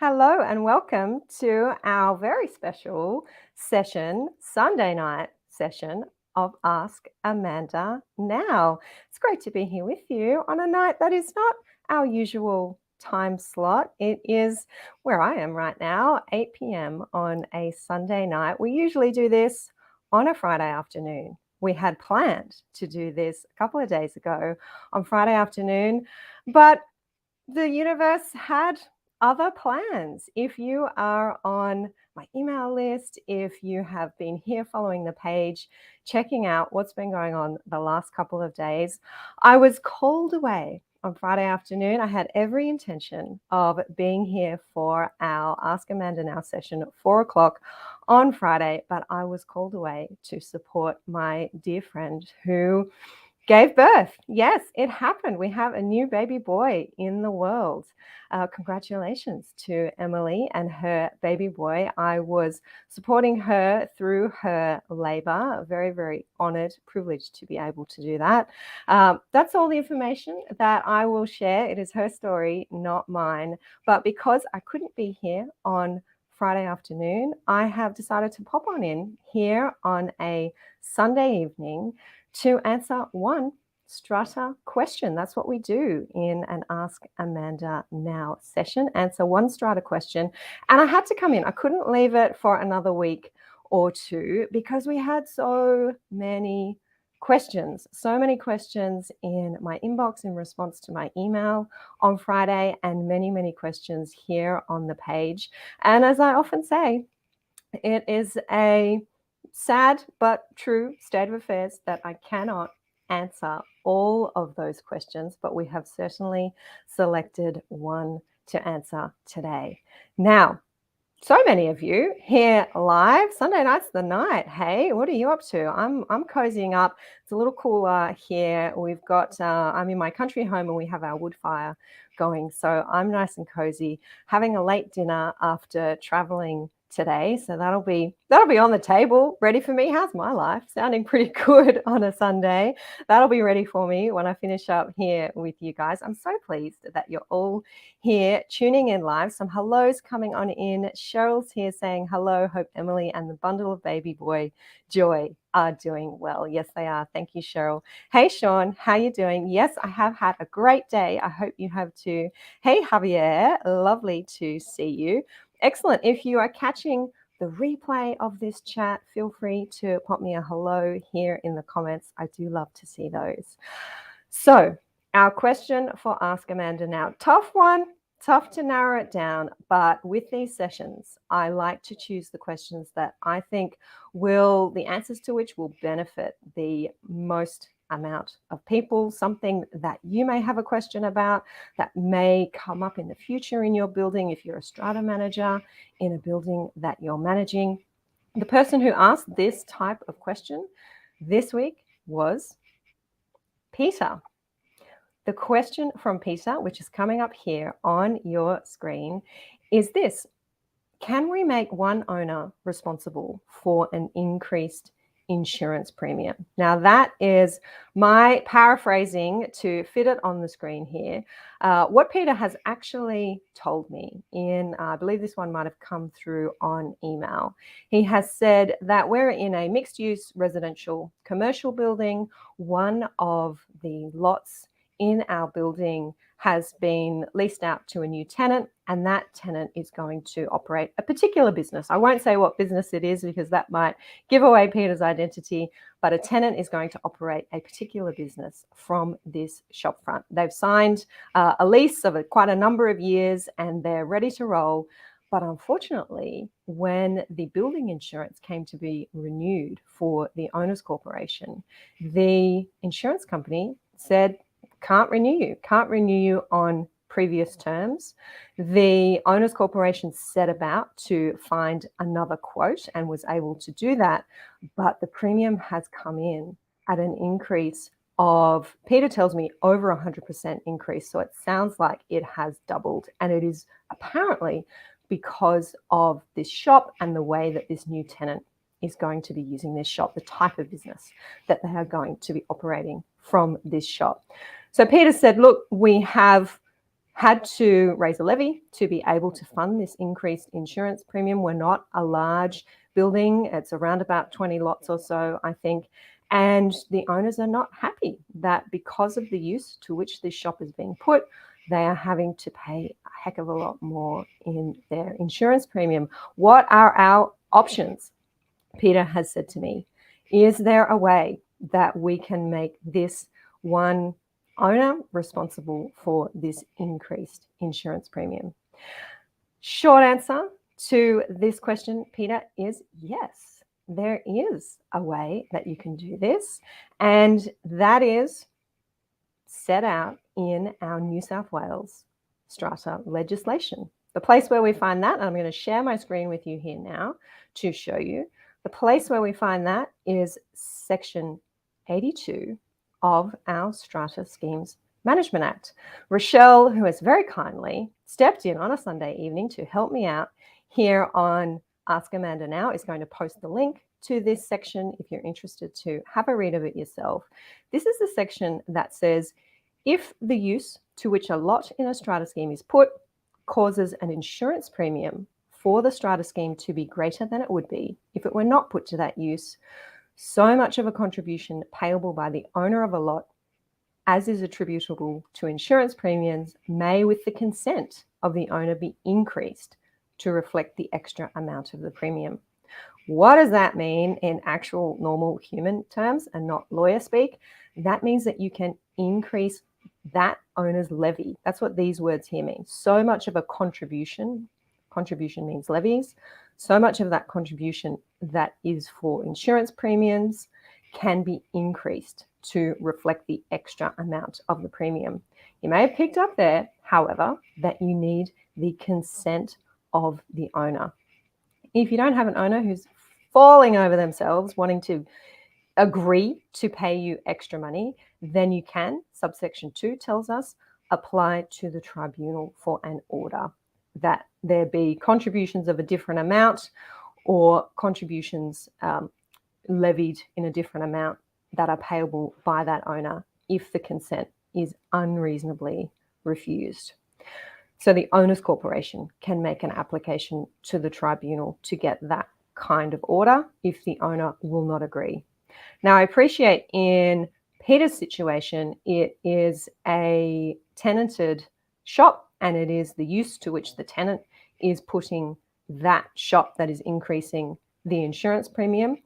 Hello and welcome to our very special session, Sunday night session of Ask Amanda Now. It's great to be here with you on a night that is not our usual time slot. It is where I am right now, 8 p.m. on a Sunday night. We usually do this on a Friday afternoon. We had planned to do this a couple of days ago on Friday afternoon, but the universe had other plans. If you are on my email list, if you have been here following the page, checking out what's been going on the last couple of days, I was called away on Friday afternoon. I had every intention of being here for our Ask Amanda Now session at 4 o'clock on Friday, but I was called away to support my dear friend who gave birth. Yes, it happened. We have a new baby boy in the world. Congratulations to Emily and her baby boy. I was supporting her through her labor. Very, very honored, privileged to be able to do that. That's all the information that I will share. It is her story, not mine. But because I couldn't be here on Friday afternoon, I have decided to pop on in here on a Sunday evening to answer one strata question. That's what we do in an Ask Amanda Now session. Answer one strata question. And I had to come in. I couldn't leave it for another week or two because we had so many questions in my inbox in response to my email on Friday, and many, many questions here on the page. And as I often say, it is a sad but true state of affairs that I cannot answer all of those questions, but we have certainly selected one to answer today. Now, so many of you here live. Sunday night's the night. Hey, what are you up to? I'm cozying up. It's a little cooler here. We've got I'm in my country home and we have our wood fire going, so I'm nice and cozy, having a late dinner after traveling today. So that'll be on the table, ready for me. How's my life? Sounding pretty good on a Sunday. That'll be ready for me when I finish up here with you guys. I'm so pleased that you're all here tuning in live. Some hellos coming on in. Cheryl's here saying hello. Hope Emily and the bundle of baby boy Joy are doing well. Yes, they are. Thank you, Cheryl. Hey, Sean, how you doing? Yes, I have had a great day. I hope you have too. Hey, Javier, lovely to see you. Excellent. If you are catching the replay of this chat, feel free to pop me a hello here in the comments. I do love to see those. So our question for Ask Amanda Now, tough one, tough to narrow it down, but with these sessions, I like to choose the questions that I think the answers to which will benefit the most amount of people, something that you may have a question about that may come up in the future in your building if you're a strata manager in a building that you're managing. The person who asked this type of question this week was Peter. The question from Peter, which is coming up here on your screen, is this: can we make one owner responsible for an increased insurance premium? Now, that is my paraphrasing to fit it on the screen here. What Peter has actually told me I believe this one might have come through on email. He has said that we're in a mixed-use residential commercial building. One of the lots in our building has been leased out to a new tenant, and that tenant is going to operate a particular business. I won't say what business it is because that might give away Peter's identity, but a tenant is going to operate a particular business from this shopfront. They've signed a lease of quite a number of years and they're ready to roll. But unfortunately, when the building insurance came to be renewed for the owners corporation, the insurance company said, can't renew you on previous terms. The owners corporation set about to find another quote and was able to do that, but the premium has come in at an increase of, Peter tells me, over 100% increase. So it sounds like it has doubled, and it is apparently because of this shop and the way that this new tenant is going to be using this shop, the type of business that they are going to be operating from this shop. So Peter said, look, we have had to raise a levy to be able to fund this increased insurance premium. We're not a large building. It's around about 20 lots or so, I think. And the owners are not happy that because of the use to which this shop is being put, they are having to pay a heck of a lot more in their insurance premium. What are our options? Peter has said to me, is there a way that we can make this one owner responsible for this increased insurance premium? Short answer to this question, Peter, is yes. There is a way that you can do this, and that is set out in our New South Wales strata legislation. The place where we find that, and I'm going to share my screen with you here now to show you, the place where we find that is Section 82 of our Strata Schemes Management Act. Rochelle, who has very kindly stepped in on a Sunday evening to help me out here on Ask Amanda Now, is going to post the link to this section if you're interested to have a read of it yourself. This is the section that says, if the use to which a lot in a strata scheme is put causes an insurance premium for the strata scheme to be greater than it would be if it were not put to that use, so much of a contribution payable by the owner of a lot as is attributable to insurance premiums may, with the consent of the owner, be increased to reflect the extra amount of the premium. What does that mean in actual normal human terms and not lawyer speak? That means that you can increase that owner's levy. That's what these words here mean. So much of a contribution means levies, so much of that contribution that is for insurance premiums can be increased to reflect the extra amount of the premium. You may have picked up there, however, that you need the consent of the owner. If you don't have an owner who's falling over themselves wanting to agree to pay you extra money, then you can, subsection 2 tells us, apply to the tribunal for an order that there be contributions of a different amount or contributions levied in a different amount that are payable by that owner if the consent is unreasonably refused. So the owner's corporation can make an application to the tribunal to get that kind of order if the owner will not agree. Now, I appreciate in Peter's situation, it is a tenanted shop and it is the use to which the tenant is putting that shop that is increasing the insurance premium.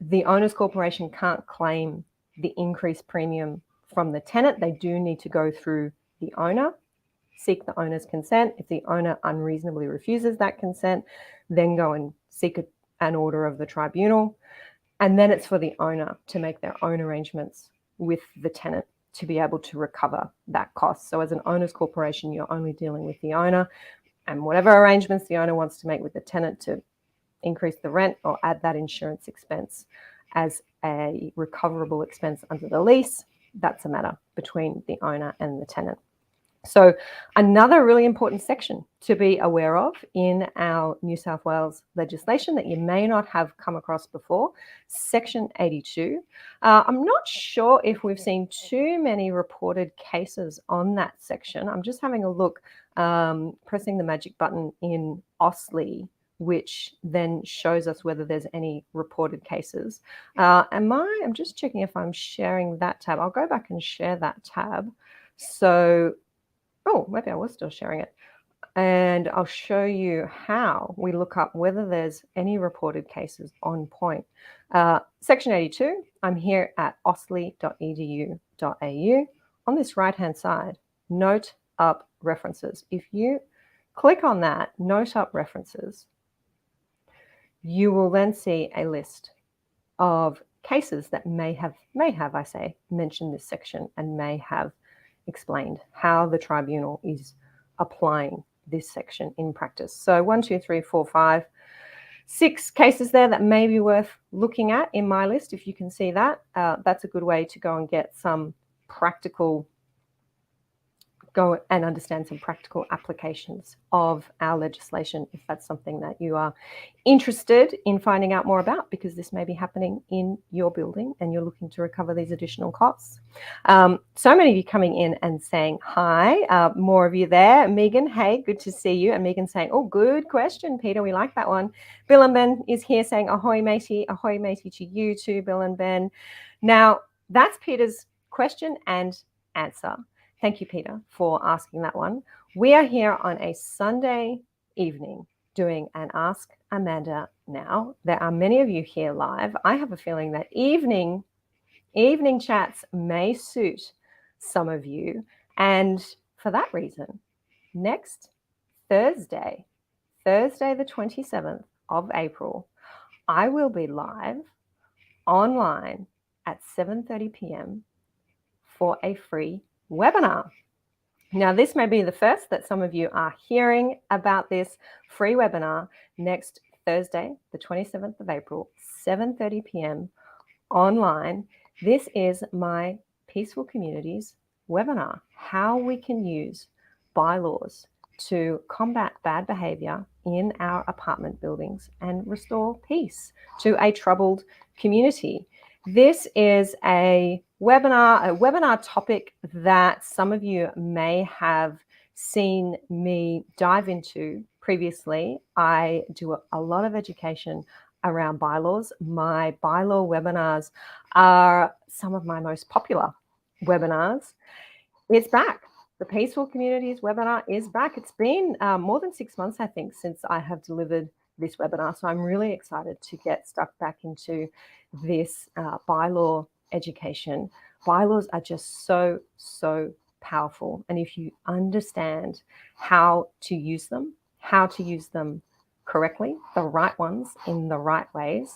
The owner's corporation can't claim the increased premium from the tenant. They do need to go through the owner, seek the owner's consent. If the owner unreasonably refuses that consent, then go and seek an order of the tribunal. And then it's for the owner to make their own arrangements with the tenant to be able to recover that cost. So as an owner's corporation, you're only dealing with the owner, and whatever arrangements the owner wants to make with the tenant to increase the rent or add that insurance expense as a recoverable expense under the lease, that's a matter between the owner and the tenant. So another really important section to be aware of in our New South Wales legislation that you may not have come across before, Section 82. I'm not sure if we've seen too many reported cases on that section. I'm just having a look, pressing the magic button in Austlii, which then shows us whether there's any reported cases. I'm just checking if I'm sharing that tab. I'll go back and share that tab. So, oh, maybe I was still sharing it. And I'll show you how we look up whether there's any reported cases on point. Section 82, I'm here at austlii.edu.au. On this right-hand side, note up references. If you click on that, note up references, you will then see a list of cases that may have, I say, mentioned this section and may have explained how the tribunal is applying this section in practice. So 1, 2, 3, 4, 5, 6 cases there that may be worth looking at in my list. If you can see that, that's a good way to go and get some practical go and understand some practical applications of our legislation if that's something that you are interested in finding out more about, because this may be happening in your building and you're looking to recover these additional costs. So many of you coming in and saying hi, more of you there. Megan, hey, good to see you. And Megan saying, oh, good question, Peter, we like that one. Bill and Ben is here saying ahoy matey to you too, Bill and Ben. Now that's Peter's question and answer. Thank you, Peter, for asking that one. We are here on a Sunday evening doing an Ask Amanda Now. There are many of you here live. I have a feeling that evening chats may suit some of you. And for that reason, next Thursday, the 27th of April, I will be live online at 7:30 p.m. for a free webinar. Now, this may be the first that some of you are hearing about this free webinar next Thursday, the 27th of April, 7:30 p.m. online. This is my Peaceful Communities webinar, how we can use bylaws to combat bad behavior in our apartment buildings and restore peace to a troubled community. This is a webinar topic that some of you may have seen me dive into previously. I do a lot of education around bylaws. My bylaw webinars are some of my most popular webinars. It's back. The Peaceful Communities webinar is back. It's been more than 6 months, I think, since I have delivered this webinar. So I'm really excited to get stuck back into this bylaw education. Bylaws are just so powerful. And if you understand how to use them correctly, the right ones in the right ways,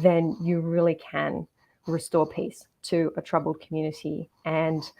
then you really can restore peace to a troubled community and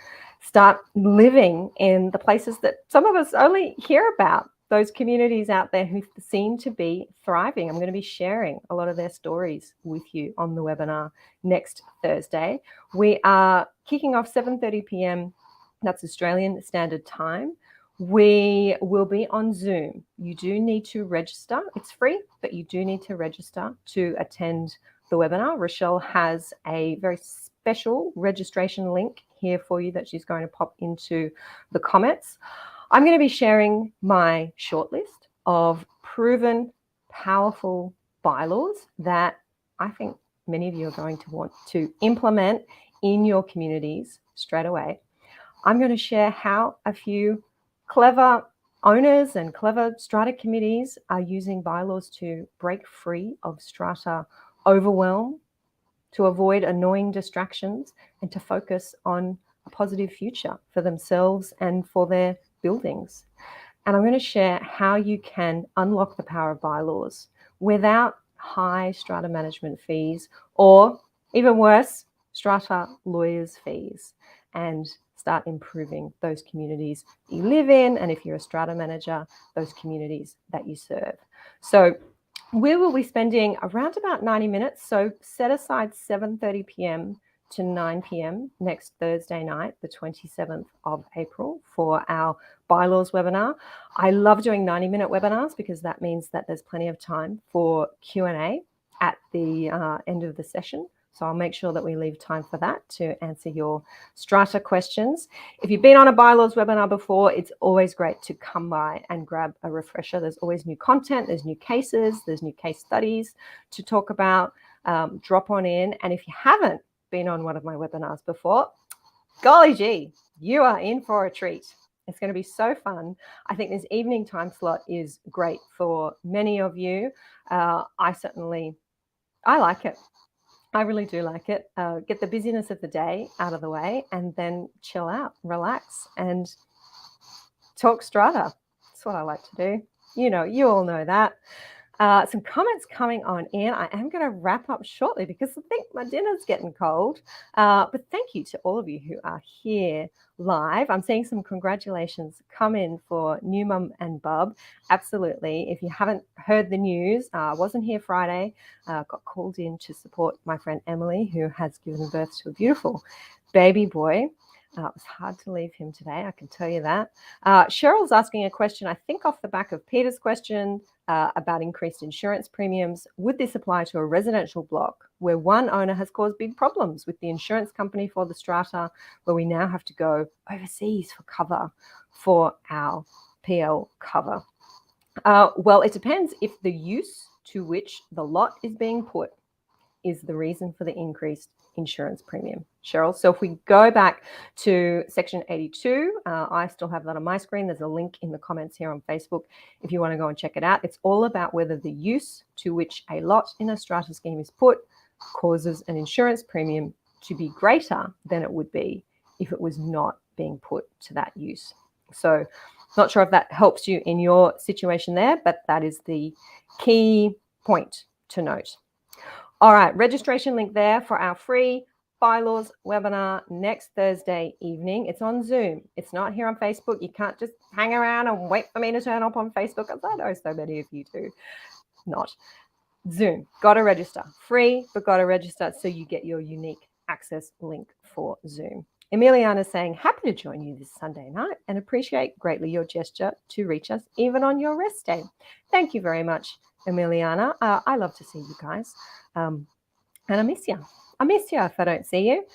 start living in the places that some of us only hear about, those communities out there who seem to be thriving. I'm going to be sharing a lot of their stories with you on the webinar next Thursday. We are kicking off 7:30 p.m. That's Australian Standard Time. We will be on Zoom. You do need to register. It's free, but you do need to register to attend the webinar. Rochelle has a very special registration link here for you that she's going to pop into the comments. I'm going to be sharing my shortlist of proven, powerful bylaws that I think many of you are going to want to implement in your communities straight away. I'm going to share how a few clever owners and clever strata committees are using bylaws to break free of strata overwhelm, to avoid annoying distractions, and to focus on a positive future for themselves and for their buildings. And I'm going to share how you can unlock the power of bylaws without high strata management fees, or even worse, strata lawyers' fees, and start improving those communities you live in, and if you're a strata manager, those communities that you serve. So we will be spending around about 90 minutes. So set aside 7:30 p.m. to 9 p.m. next Thursday night, the 27th of April, for our bylaws webinar. I love doing 90-minute webinars because that means that there's plenty of time for Q&A at the end of the session. So I'll make sure that we leave time for that to answer your strata questions. If you've been on a bylaws webinar before, it's always great to come by and grab a refresher. There's always new content, there's new cases, there's new case studies to talk about. Drop on in. And if you haven't been on one of my webinars before, golly gee, you are in for a treat. It's going to be so fun. I think this evening time slot is great for many of you. I like it. I really do like it. Get the busyness of the day out of the way and then chill out, relax, and talk strata. That's what I like to do. You all know that. Some comments coming on in. I am going to wrap up shortly because I think my dinner's getting cold. But thank you to all of you who are here live. I'm seeing some congratulations come in for new mum and bub. Absolutely. If you haven't heard the news, I wasn't here Friday. Got called in to support my friend Emily, who has given birth to a beautiful baby boy. It was hard to leave him today, I can tell you that. Cheryl's asking a question, I think off the back of Peter's question about increased insurance premiums. Would this apply to a residential block where one owner has caused big problems with the insurance company for the strata, where we now have to go overseas for cover for our PL cover? Well, it depends if the use to which the lot is being put is the reason for the increased insurance premium, Cheryl. So if we go back to section 82, I still have that on my screen. There's a link in the comments here on Facebook if you want to go and check it out. It's all about whether the use to which a lot in a strata scheme is put causes an insurance premium to be greater than it would be if it was not being put to that use. So not sure if that helps you in your situation there, but that is the key point to note. All right, registration link there for our free bylaws webinar next Thursday evening. It's on Zoom. It's not here on Facebook. You can't just hang around and wait for me to turn up on Facebook, as I know so many of you do. Not. Zoom. Got to register. Free, but got to register so you get your unique access link for Zoom. Emiliana saying, happy to join you this Sunday night and appreciate greatly your gesture to reach us even on your rest day. Thank you very much, Emiliana. I love to see you guys. And I miss you. I miss you if I don't see you.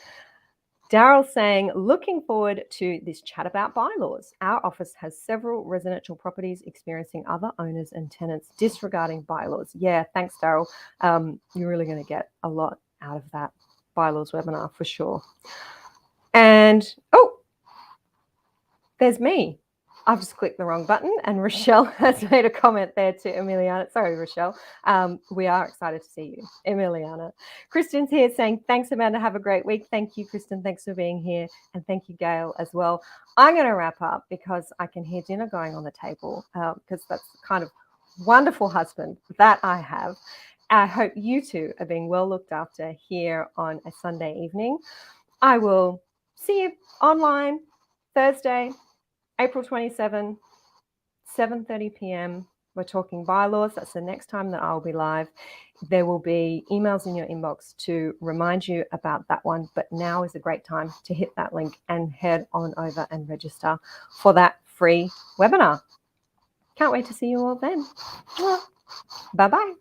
Daryl saying, looking forward to this chat about bylaws. Our office has several residential properties experiencing other owners and tenants disregarding bylaws. Yeah, thanks, Daryl. You're really going to get a lot out of that bylaws webinar for sure. And, oh, there's me. I've just clicked the wrong button, and Rochelle has made a comment there to Emiliana. Sorry, Rochelle. We are excited to see you, Emiliana. Kristen's here saying, thanks, Amanda. Have a great week. Thank you, Kristen. Thanks for being here. And thank you, Gail, as well. I'm going to wrap up because I can hear dinner going on the table because that's the kind of wonderful husband that I have. I hope you two are being well looked after here on a Sunday evening. I will see you online Thursday, April 27, 7:30 p.m. We're talking bylaws. That's the next time that I'll be live. There will be emails in your inbox to remind you about that one. But now is a great time to hit that link and head on over and register for that free webinar. Can't wait to see you all then. Bye-bye.